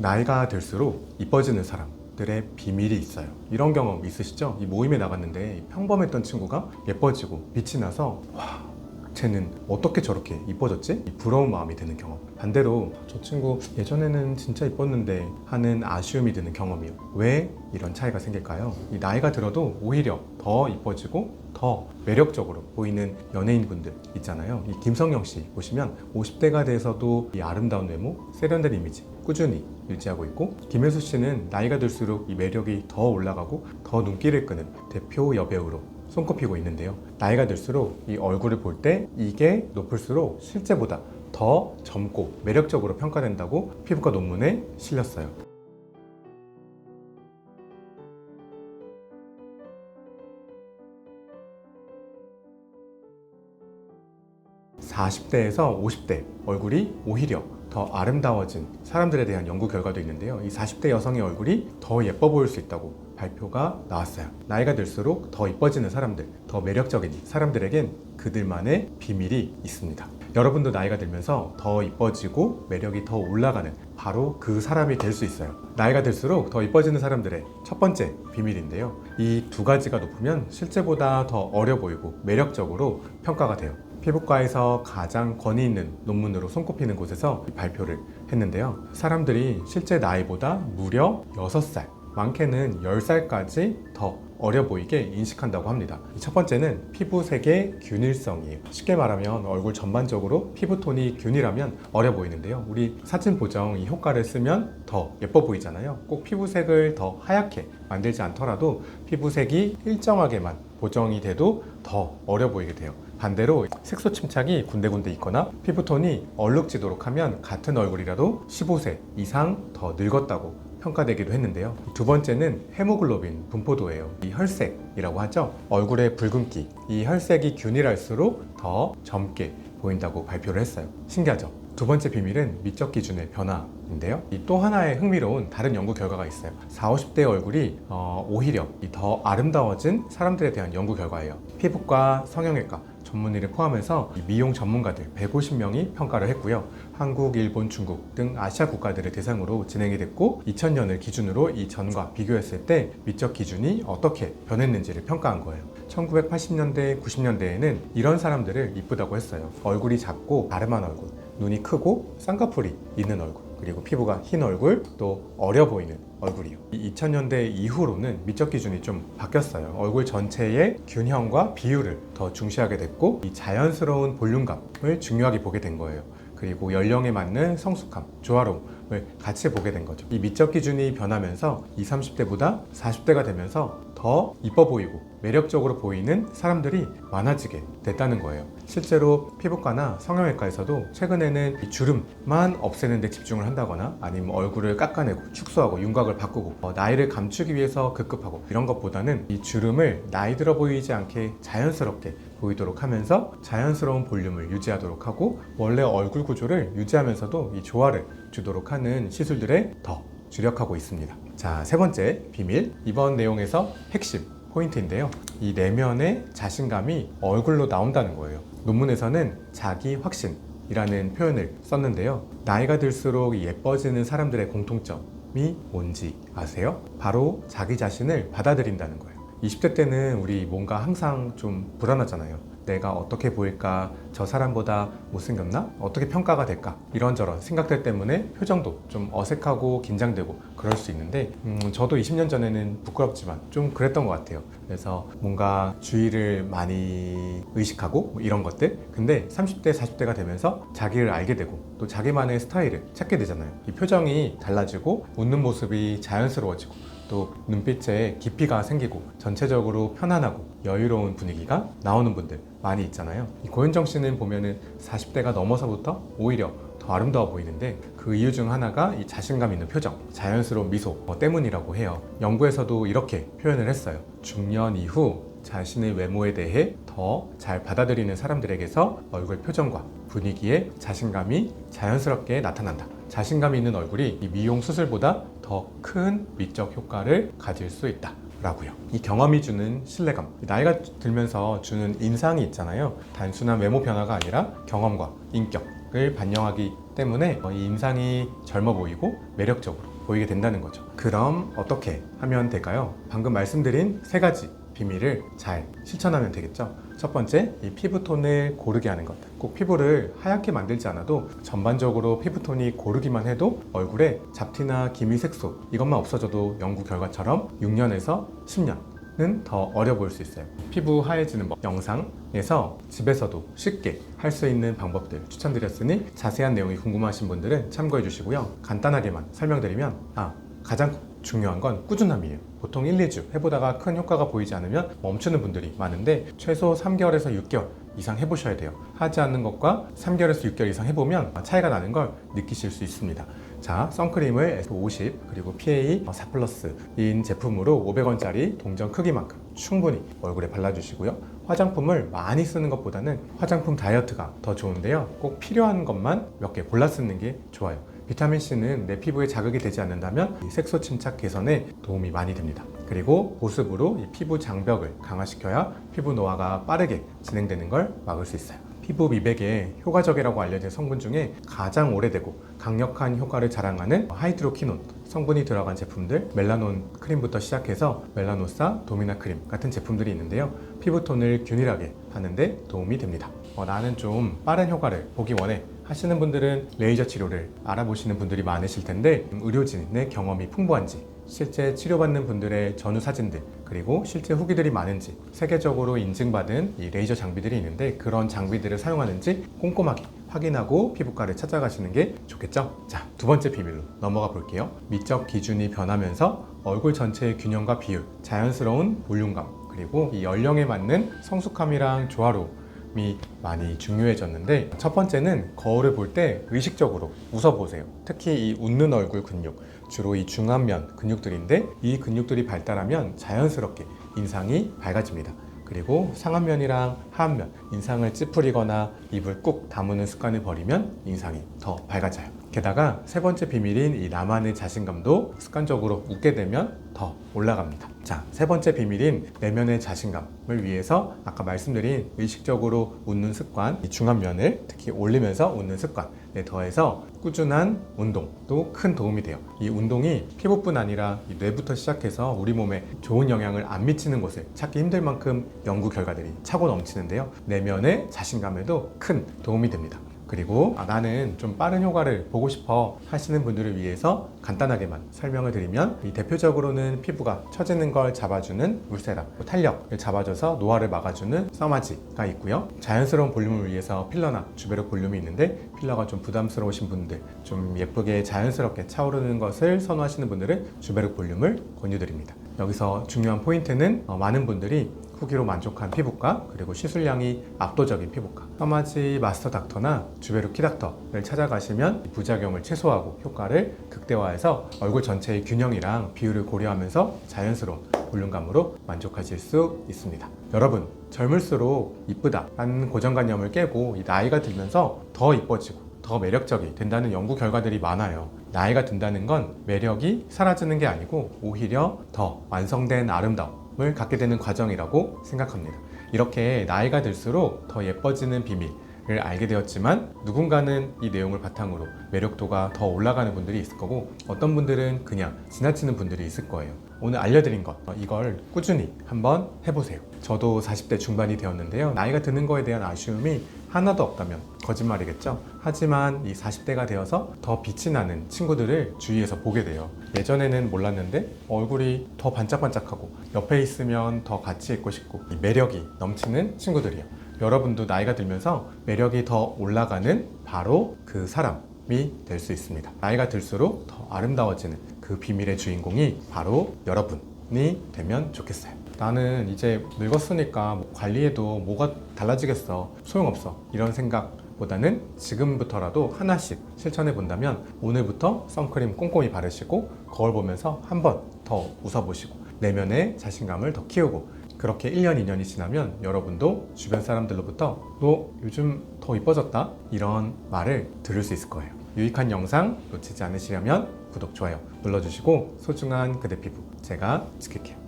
나이가 들수록 이뻐지는 사람들의 비밀이 있어요. 이런 경험 있으시죠? 이 모임에 나갔는데 평범했던 친구가 예뻐지고 빛이 나서 와, 쟤는 어떻게 저렇게 이뻐졌지? 부러운 마음이 드는 경험. 반대로 저 친구 예전에는 진짜 이뻤는데 하는 아쉬움이 드는 경험이요. 왜 이런 차이가 생길까요? 이 나이가 들어도 오히려 더 이뻐지고 더 매력적으로 보이는 연예인분들 있잖아요. 이 김성령 씨 보시면 50대가 돼서도 이 아름다운 외모, 세련된 이미지 꾸준히 유지하고 있고, 김혜수 씨는 나이가 들수록 이 매력이 더 올라가고 더 눈길을 끄는 대표 여배우로 손꼽히고 있는데요. 나이가 들수록 이 얼굴을 볼 때 이게 높을수록 실제보다 더 젊고 매력적으로 평가된다고 피부과 논문에 실렸어요. 40대에서 50대 얼굴이 오히려 더 아름다워진 사람들에 대한 연구 결과도 있는데요. 이 40대 여성의 얼굴이 더 예뻐 보일 수 있다고 발표가 나왔어요. 나이가 들수록 더 이뻐지는 사람들, 더 매력적인 사람들에겐 그들만의 비밀이 있습니다. 여러분도 나이가 들면서 더 이뻐지고 매력이 더 올라가는 바로 그 사람이 될 수 있어요. 나이가 들수록 더 이뻐지는 사람들의 첫 번째 비밀인데요. 이 두 가지가 높으면 실제보다 더 어려 보이고 매력적으로 평가가 돼요. 피부과에서 가장 권위 있는 논문으로 손꼽히는 곳에서 발표를 했는데요. 사람들이 실제 나이보다 무려 6살, 많게는 10살까지 더 어려 보이게 인식한다고 합니다. 첫 번째는 피부색의 균일성이에요. 쉽게 말하면 얼굴 전반적으로 피부톤이 균일하면 어려 보이는데요. 우리 사진 보정 이 효과를 쓰면 더 예뻐 보이잖아요. 꼭 피부색을 더 하얗게 만들지 않더라도 피부색이 일정하게만 보정이 돼도 더 어려 보이게 돼요. 반대로 색소 침착이 군데군데 있거나 피부톤이 얼룩지도록 하면 같은 얼굴이라도 15세 이상 더 늙었다고 평가되기도 했는데요. 두 번째는 헤모글로빈 분포도예요. 이 혈색이라고 하죠. 얼굴의 붉은기, 이 혈색이 균일할수록 더 젊게 보인다고 발표를 했어요. 신기하죠? 두 번째 비밀은 미적 기준의 변화인데요. 또 하나의 흥미로운 다른 연구 결과가 있어요. 40, 50대 얼굴이 오히려 더 아름다워진 사람들에 대한 연구 결과예요. 피부과, 성형외과 전문의를 포함해서 미용 전문가들 150명이 평가를 했고요. 한국, 일본, 중국 등 아시아 국가들을 대상으로 진행이 됐고, 2000년을 기준으로 이 전과 비교했을 때 미적 기준이 어떻게 변했는지를 평가한 거예요. 1980년대, 90년대에는 이런 사람들을 이쁘다고 했어요. 얼굴이 작고 가름한 얼굴, 눈이 크고 쌍꺼풀이 있는 얼굴, 그리고 피부가 흰 얼굴, 또 어려 보이는 얼굴이요. 2000년대 이후로는 미적 기준이 좀 바뀌었어요. 얼굴 전체의 균형과 비율을 더 중시하게 됐고, 이 자연스러운 볼륨감을 중요하게 보게 된 거예요. 그리고 연령에 맞는 성숙함, 조화로움을 같이 보게 된 거죠. 이 미적 기준이 변하면서 20, 30대보다 40대가 되면서 더 이뻐 보이고 매력적으로 보이는 사람들이 많아지게 됐다는 거예요. 실제로 피부과나 성형외과에서도 최근에는 이 주름만 없애는 데 집중을 한다거나, 아니면 얼굴을 깎아내고 축소하고 윤곽을 바꾸고 나이를 감추기 위해서 급급하고 이런 것보다는 이 주름을 나이 들어 보이지 않게 자연스럽게 보이도록 하면서 자연스러운 볼륨을 유지하도록 하고, 원래 얼굴 구조를 유지하면서도 이 조화를 주도록 하는 시술들에 더 주력하고 있습니다. 자, 세 번째 비밀, 이번 내용에서 핵심 포인트인데요. 이 내면의 자신감이 얼굴로 나온다는 거예요. 논문에서는 자기 확신이라는 표현을 썼는데요. 나이가 들수록 예뻐지는 사람들의 공통점이 뭔지 아세요? 바로 자기 자신을 받아들인다는 거예요. 20대 때는 우리 뭔가 항상 좀 불안하잖아요. 내가 어떻게 보일까? 저 사람보다 못생겼나? 어떻게 평가가 될까? 이런저런 생각들 때문에 표정도 좀 어색하고 긴장되고 그럴 수 있는데, 저도 20년 전에는 부끄럽지만 좀 그랬던 것 같아요. 그래서 뭔가 주의를 많이 의식하고 이런 것들. 근데 30대, 40대가 되면서 자기를 알게 되고 또 자기만의 스타일을 찾게 되잖아요. 이 표정이 달라지고 웃는 모습이 자연스러워지고 또 눈빛에 깊이가 생기고 전체적으로 편안하고 여유로운 분위기가 나오는 분들 많이 있잖아요. 이 고현정 씨는 보면은 40대가 넘어서부터 오히려 더 아름다워 보이는데, 그 이유 중 하나가 이 자신감 있는 표정, 자연스러운 미소 때문이라고 해요. 연구에서도 이렇게 표현을 했어요. 중년 이후 자신의 외모에 대해 더 잘 받아들이는 사람들에게서 얼굴 표정과 분위기에 자신감이 자연스럽게 나타난다. 자신감 있는 얼굴이 이 미용 수술보다 더 큰 미적 효과를 가질 수 있다 라고요. 이 경험이 주는 신뢰감, 나이가 들면서 주는 인상이 있잖아요. 단순한 외모 변화가 아니라 경험과 인격, 피부를 반영하기 때문에 이 인상이 젊어 보이고 매력적으로 보이게 된다는 거죠. 그럼 어떻게 하면 될까요? 방금 말씀드린 세 가지 비밀을 잘 실천하면 되겠죠. 첫 번째, 이 피부톤을 고르게 하는 것. 꼭 피부를 하얗게 만들지 않아도 전반적으로 피부톤이 고르기만 해도 얼굴에 잡티나 기미 색소 이것만 없어져도 연구 결과처럼 6년에서 10년은 더 어려 보일 수 있어요. 피부 하얘지는 법 영상에서 집에서도 쉽게 할 수 있는 방법들 추천드렸으니 자세한 내용이 궁금하신 분들은 참고해 주시고요. 간단하게만 설명드리면 가장 중요한 건 꾸준함이에요. 보통 1, 2주 해보다가 큰 효과가 보이지 않으면 멈추는 분들이 많은데 최소 3개월에서 6개월 이상 해보셔야 돼요. 하지 않는 것과 3개월에서 6개월 이상 해보면 차이가 나는 걸 느끼실 수 있습니다. 자, 선크림을 SPF50 그리고 PA 4+인 제품으로 500원짜리 동전 크기만큼 충분히 얼굴에 발라주시고요. 화장품을 많이 쓰는 것보다는 화장품 다이어트가 더 좋은데요. 꼭 필요한 것만 몇 개 골라 쓰는 게 좋아요. 비타민C는 내 피부에 자극이 되지 않는다면 이 색소 침착 개선에 도움이 많이 됩니다. 그리고 보습으로 이 피부 장벽을 강화시켜야 피부 노화가 빠르게 진행되는 걸 막을 수 있어요. 피부 미백에 효과적이라고 알려진 성분 중에 가장 오래되고 강력한 효과를 자랑하는 하이드로키논 성분이 들어간 제품들, 멜라논 크림부터 시작해서 멜라노사, 도미나 크림 같은 제품들이 있는데요. 피부톤을 균일하게 하는데 도움이 됩니다. 나는 좀 빠른 효과를 보기 원해 하시는 분들은 레이저 치료를 알아보시는 분들이 많으실 텐데 의료진의 경험이 풍부한지 실제 치료받는 분들의 전후 사진들 그리고 실제 후기들이 많은지 세계적으로 인증받은 이 레이저 장비들이 있는데 그런 장비들을 사용하는지 꼼꼼하게 확인하고 피부과를 찾아가시는 게 좋겠죠? 자, 두 번째 비밀로 넘어가 볼게요. 미적 기준이 변하면서 얼굴 전체의 균형과 비율, 자연스러운 볼륨감 그리고 이 연령에 맞는 성숙함이랑 조화로움이 많이 중요해졌는데 첫 번째는 거울을 볼 때 의식적으로 웃어보세요. 특히 이 웃는 얼굴 근육, 주로 이 중안면 근육들인데 이 근육들이 발달하면 자연스럽게 인상이 밝아집니다. 그리고 상안면이랑 하안면, 인상을 찌푸리거나 입을 꾹 다무는 습관을 버리면 인상이 더 밝아져요. 게다가 세 번째 비밀인 이 나만의 자신감도 습관적으로 웃게 되면 더 올라갑니다. 자, 세 번째 비밀인 내면의 자신감을 위해서 아까 말씀드린 의식적으로 웃는 습관, 이 중안면을 특히 올리면서 웃는 습관에 더해서 꾸준한 운동도 큰 도움이 돼요. 이 운동이 피부뿐 아니라 이 뇌부터 시작해서 우리 몸에 좋은 영향을 안 미치는 곳을 찾기 힘들 만큼 연구 결과들이 차고 넘치는데요. 내면의 자신감에도 큰 도움이 됩니다. 그리고 나는 좀 빠른 효과를 보고 싶어 하시는 분들을 위해서 간단하게만 설명을 드리면 이 대표적으로는 피부가 처지는 걸 잡아주는 울세라, 탄력을 잡아줘서 노화를 막아주는 써마지가 있고요. 자연스러운 볼륨을 위해서 필러나 주베륵 볼륨이 있는데 필러가 좀 부담스러우신 분들, 좀 예쁘게 자연스럽게 차오르는 것을 선호하시는 분들은 주베륵 볼륨을 권유드립니다. 여기서 중요한 포인트는 많은 분들이 후기로 만족한 피부과 그리고 시술량이 압도적인 피부과 써마지 마스터 닥터나 주베르 키닥터를 찾아가시면 부작용을 최소화하고 효과를 극대화해서 얼굴 전체의 균형이랑 비율을 고려하면서 자연스러운 볼륨감으로 만족하실 수 있습니다. 여러분, 젊을수록 이쁘다라는 고정관념을 깨고 나이가 들면서 더 이뻐지고 더 매력적이 된다는 연구 결과들이 많아요. 나이가 든다는 건 매력이 사라지는 게 아니고 오히려 더 완성된 아름다움을 갖게 되는 과정이라고 생각합니다. 이렇게 나이가 들수록 더 예뻐지는 비밀을 알게 되었지만 누군가는 이 내용을 바탕으로 매력도가 더 올라가는 분들이 있을 거고 어떤 분들은 그냥 지나치는 분들이 있을 거예요. 오늘 알려드린 것, 이걸 꾸준히 한번 해보세요. 저도 40대 중반이 되었는데요. 나이가 드는 거에 대한 아쉬움이 하나도 없다면 거짓말이겠죠. 하지만 이 40대가 되어서 더 빛이 나는 친구들을 주위에서 보게 돼요. 예전에는 몰랐는데 얼굴이 더 반짝반짝하고 옆에 있으면 더 같이 있고 싶고 이 매력이 넘치는 친구들이요. 여러분도 나이가 들면서 매력이 더 올라가는 바로 그 사람이 될 수 있습니다. 나이가 들수록 더 아름다워지는 그 비밀의 주인공이 바로 여러분이 되면 좋겠어요. 나는 이제 늙었으니까 관리해도 뭐가 달라지겠어, 소용없어, 이런 생각보다는 지금부터라도 하나씩 실천해 본다면 오늘부터 선크림 꼼꼼히 바르시고 거울 보면서 한 번 더 웃어보시고 내면의 자신감을 더 키우고 그렇게 1년, 2년이 지나면 여러분도 주변 사람들로부터 너 요즘 더 이뻐졌다? 이런 말을 들을 수 있을 거예요. 유익한 영상 놓치지 않으시려면 구독, 좋아요 눌러주시고 소중한 그대 피부 제가 지킬게요.